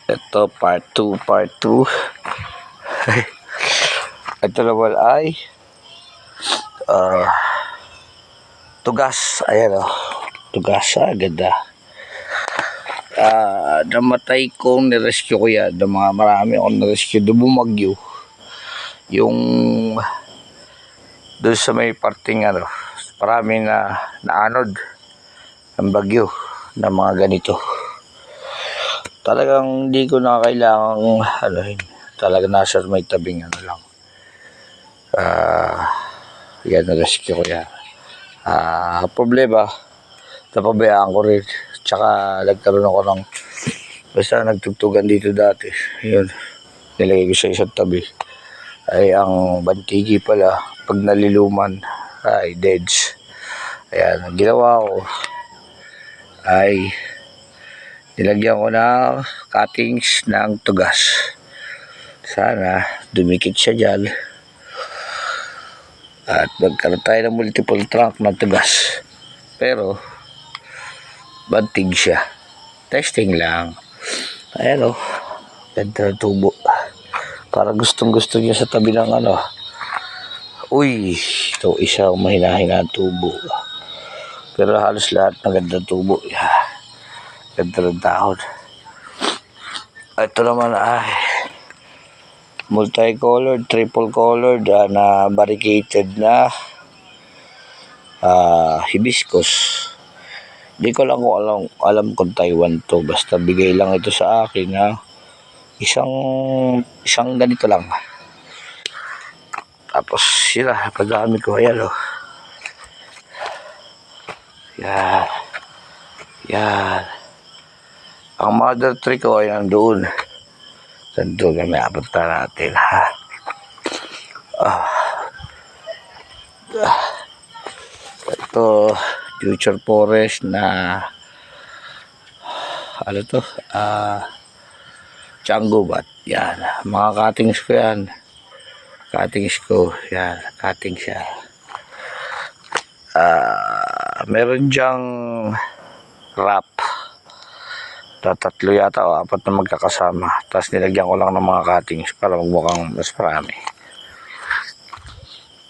Ito part 2, part 2. Ito naman ay tugas. Ayan o, tugas. Ganda. Namatay kong nirescue ko yan. Marami akong nirescue. Bumagyo yung doon sa may parting marami na naanod ang bagyo na mga ganito. Talagang hindi ko na kailangang talaga nasa may tabing lang. Yan, na-rescue ko yan. Problema, napabayaan ko rin. Tsaka nagkaroon ako ng basta nagtugtugan dito dati. Yun, nilagay ko sa isang tabi. Ay ang bantigi pala pag naliluman ay deads. Ayan, ang ginawa ko ay nilagyan ko ng cuttings ng tugas. Sana dumikit siya dyan at magkaroon tayo ng multiple trunk ng tugas. Pero bantig siya. Testing lang. Ayan o, ganda ng tubo. Para gustong gusto niya sa tabi ng Uy, ito isa mahina-hina ang tubo. Pero halos lahat maganda tubo. Ganda ng dahon. Ito naman ay multicolored, triple colored na variegated na hibiscus. Hindi ko lang kung alam kung Taiwan to. Basta bigay lang ito sa akin na isang ganito lang. Tapos sila, pagdami ko, ayan o. Yan. Ang mother tree ko ay nandoon. Nandoon na may apunta natin, Ito, future forest na Chango bat. Yan, mga cuttings ko yan. Yan, cutting siya. Meron dyang wrap. Tatlo yata o 4 na magkakasama. Tapos nilagyan ko lang ng mga cuttings para magmukhang mas marami.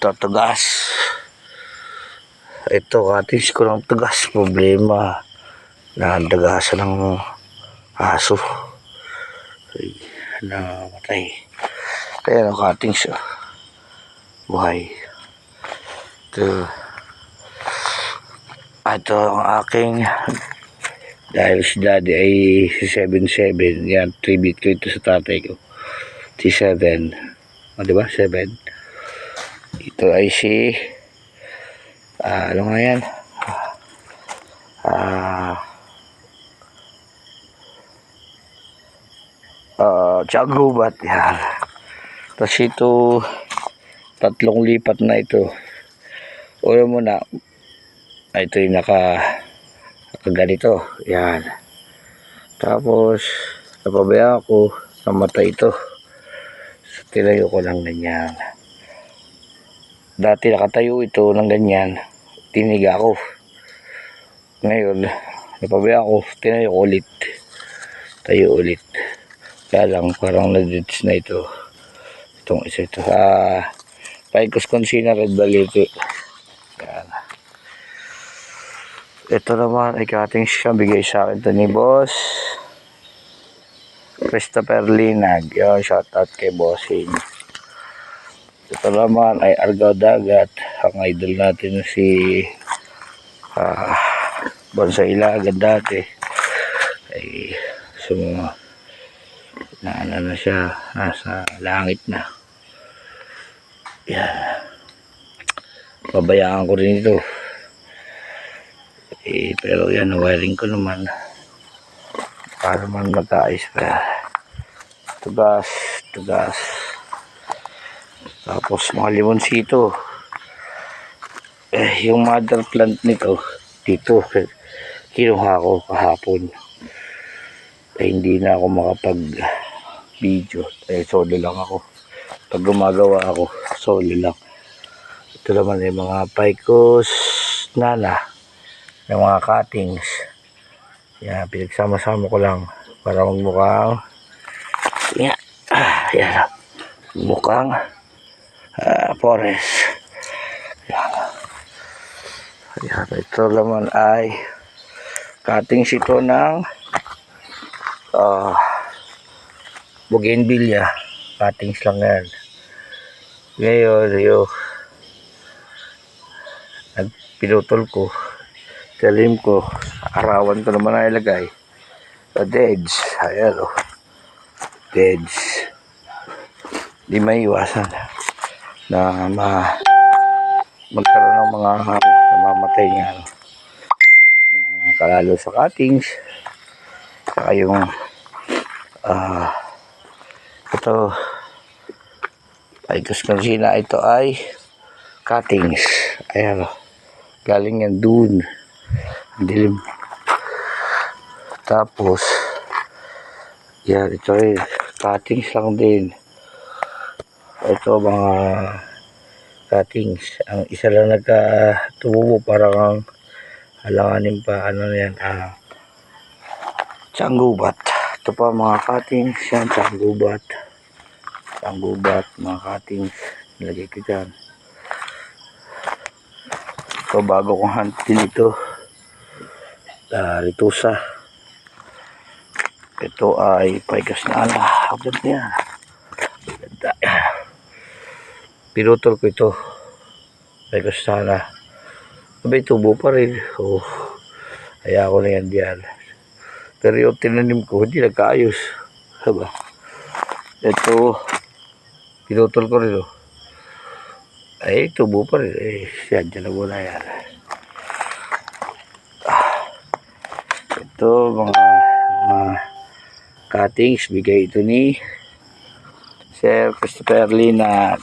Ito, tugas. Ito, cuttings ko ng tugas. Problema. Nandagasan ng aso. Namatay. Kaya ang cuttings buhay. Ito ang aking dahil si daddy ay si 7'7". Yan, tribute ko ito sa tatay ko. Si 7. Diba? 7. Ito ay si ano nga yan? Chango bat. Yan. Tapos ito 3 lipat na ito. Ulo mo na. Ito yung ganito. Yan. Tapos napabayaan ko, namatay ito. So, tilayo ko lang ganyan. Dati nakatayo ito ng ganyan. Tiniga ko. Ngayon napabayaan ko, tinayo ko ulit. Tayo ulit. Kaya lang parang na-ditch na ito. Itong isa ito. Ficus consina red balete. Yan. Ito naman ay cuttings siya. Bigay sa akin ito ni Boss Christopher Linag. Yun, shout out kay Bossing. Ito naman ay argaw dagat. Ang idol natin si Bonsai Ilagan dati. Ay na siya. Nasa langit na. Yan. Pabayaan ko rin ito. Pero yan, wiring ko naman para man mataayos pa. Tugas. Tapos mga limonsito. Yung mother plant nito dito kinuha ko kahapon. Hindi na ako makapag video. Solo lang ako. Pag gumagawa ako, solo lang. Ito naman ay mga Ficus nana ng mga cuttings. Yan, pinagsama-sama ko lang para magmukhang Yan. Yan. Mukhang forest. Yan. Yan. Ito naman ay cuttings ito ng bougainvillea. Cuttings lang yan. Ngayon, yung pinutol ko, talim ko, arawan ko naman na ilagay sa deads. Ayan o, deads. Di may iwasan na magkaroon ng mga namamatay nga kalalo sa cuttings. Saka yung ito ay kuskusina, ito ay cuttings. Ayan o, galing yan dun, dilim. Tapos yan, ito ay cuttings lang din. Ito mga cuttings, ang isa lang nagkatubo, parang halanganin pa, ano yan, tiyanggubat. Ito pa mga cuttings yan, tiyanggubat, mga cuttings nilagay ko dyan. Ito bago kong hantin ito, ritusa. Ito ay paikas na ala, ganda yan, ganda. Pinutol ko ito, paikas sana. Sabay tubo pa rin. Kaya ako na yan diyan. Pero yung tinanim ko, hindi nagkaayos. Diba? Ito, pinutol ko rin. Ay, tubo pa rin. Yan, dyan na muna yan. Ito, mga cuttings, bigay ito ni Sir Christopher Linat.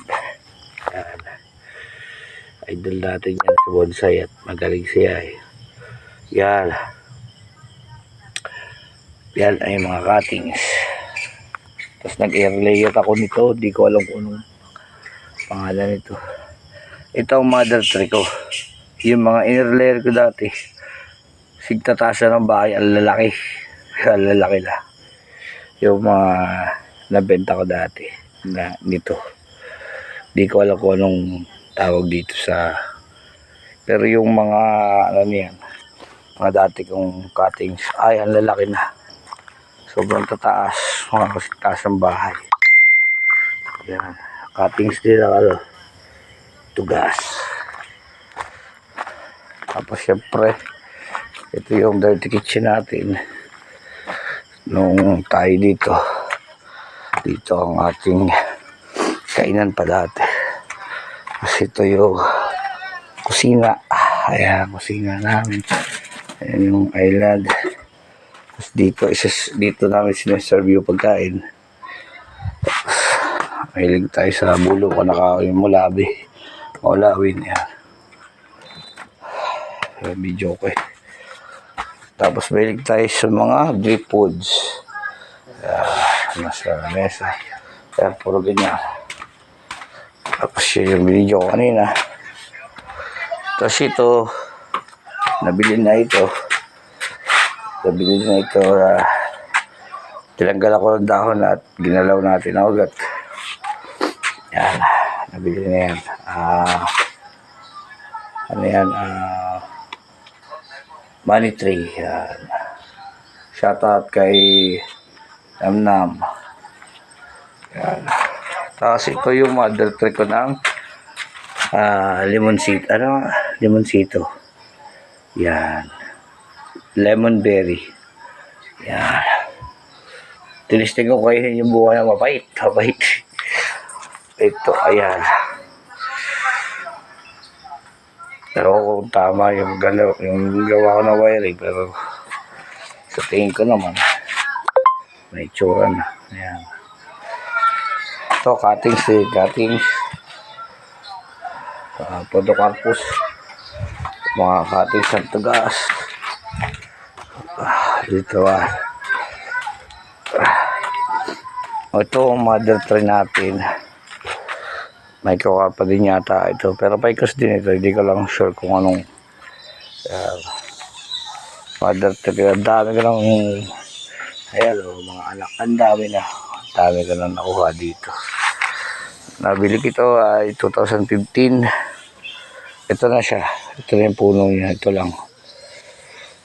Yan. Idol natin yan sa bonsai at magaling siya eh. Yan. Yan ay mga cuttings. Tapos nag-air layer ako nito. Di ko alam kung anong pangalan nito. Ito ang mother tree ko. Yung mga inner layer ko dati, sigtatasan ng bahay, ang lalaki. Ang lalaki na. Yung mga nabenta ko dati na nito. Di ko alam kung anong tawag dito sa, pero yung mga ano yan, mga dati kong cuttings ay ang lalaki na, sobrang tataas, mga kasitaas ng bahay. Yan, cuttings din ako, tugas. Tapos syempre ito yung dirty kitchen natin nung tayo dito ang ating kainan pa dati. Kasi ito yung kusina. Ayan, kusina namin. Ayan yung island. Tapos dito namin sinaserve yung pagkain. Tapos mahilig tayo sa bulo ko nakakain mulabi. Maulawin yan. Ayan, video ko eh. Tapos mahilig tayo sa mga drip foods. Nasa mesa. Ayan, puro ganyan. Tapos yun yung binidyo ko kanina. Tapos ito, nabili na ito. Tinanggal ako ng dahon at ginalaw natin ang ugat. Yan, nabili na yan. Ano yan? Money tree. Yan. Shout out kay Namnam. Yan. Tapos ito yung mother tree ko ng limonsito. Yan. Lemon berry. Yan. Tinisting ko kayo yung buhay na mapait. Ito, ayan. Pero kung tama yung gawa ko na wiring, pero sa tingin ko naman may tsura na. Ayan. Ito, cuttings. Podocarpus. Mga cuttings ng tugas. Dito ito ang mother tree natin. Microcarpa din yata ito. Pero paikas din ito. Hindi ko lang sure kung anong mother tree. Ang dami ko lang, ayan o, mga anak. Ang dami na. Dami ko na nakuha dito. Nabili ko ito ay 2015. Ito na siya. Ito na yung puno niya. Ito lang.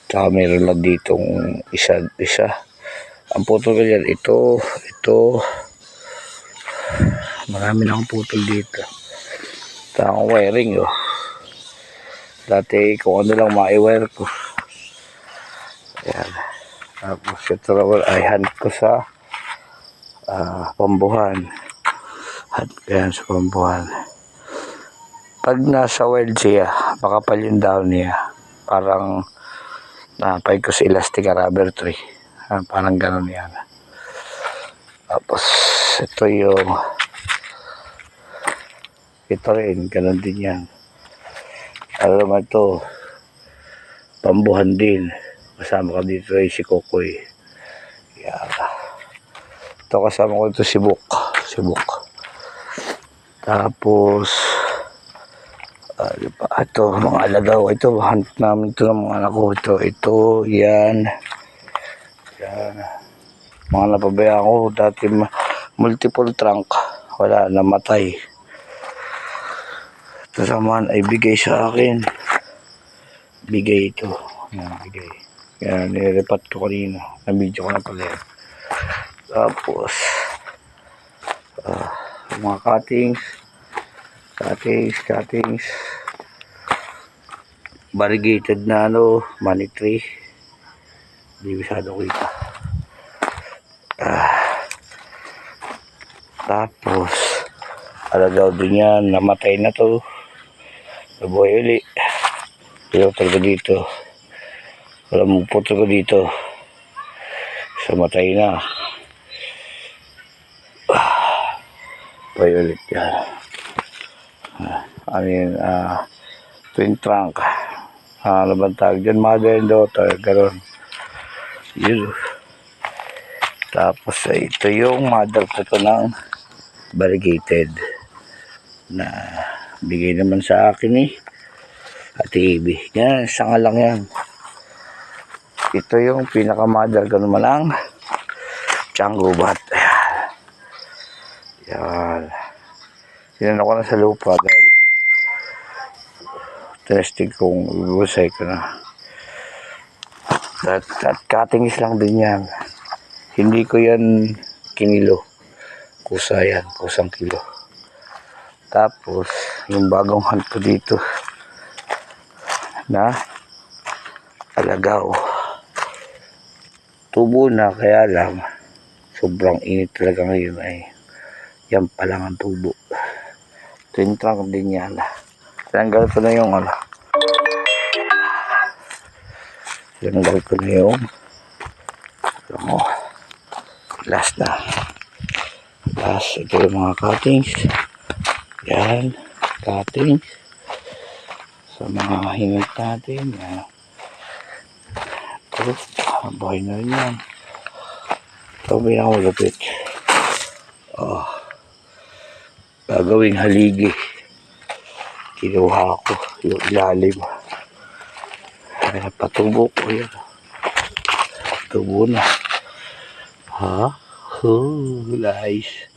Tsaka meron lang ditong isa. Ang putol ko dyan, ito. Marami na akong putol dito. Ito akong wiring, oh. Dati kung ano lang ma-wire ko. Ayan. Tapos ito naman ay hand ko sa pambuhan. Hand ko yan sa pambuhan. Pag nasa wild siya, makapal yung down niya. Parang napay ko sa elastic rubber tree. Parang ganun yan. Tapos ito rin, ganun din yan. Ano naman ito, pambuhan din. Kasama ka dito ay si Kokoy. Yan. Ito kasama ko ito si Buk. Tapos ito mga alagaw. Ito hunt namin ito ng mga anak ko. Ito yan. Mga napabayaan ko dati, multiple trunk. Wala, namatay. Ito naman ay bigay sa akin. Bigay ito. Yan, bigay. Yan, nirepat ko kanina. Na-video ko na pala yan. Tapos, mga cuttings. Variegated na money tree. Hindi masyado kita. Tapos, alagaw din yan. Namatay na to. Nabuhay uli. Pinutol ko dito. Walang putol ko dito. So, matay na. Buhay ulit yan. Twin trunk. Ano bang tawag dyan? Mother and daughter. Ganon. Yun. Tapos, ito yung mother ko to ng variegated. Na bigay naman sa akin Ate Ibi. Yan, sanga lang yan. Ito yung pinaka-mother ko naman ang Chango Bat. Yan. Sinano ko na sa lupa dahil testing kong ibusay ko na. At cuttings lang din yan. Hindi ko yan kinilo. Kusa yan. Kusang kilo. Tapos, yung bagong hunt ko dito na alagaw. Tubo na, kaya lang sobrang init talaga ngayon ay yan pa lang ang tubo. Twin trunk din yan. Tinanggal ko na yung last na. Ito yung mga cuttings. Yan, cuttings. Sa mga hinag natin. Yan. Ito, buhay na rin yan. Ito may nakulupit. Gagawing haligi. Kinuha ko yung ilalim. Kaya patubo ko yan. Tubo na. Nice.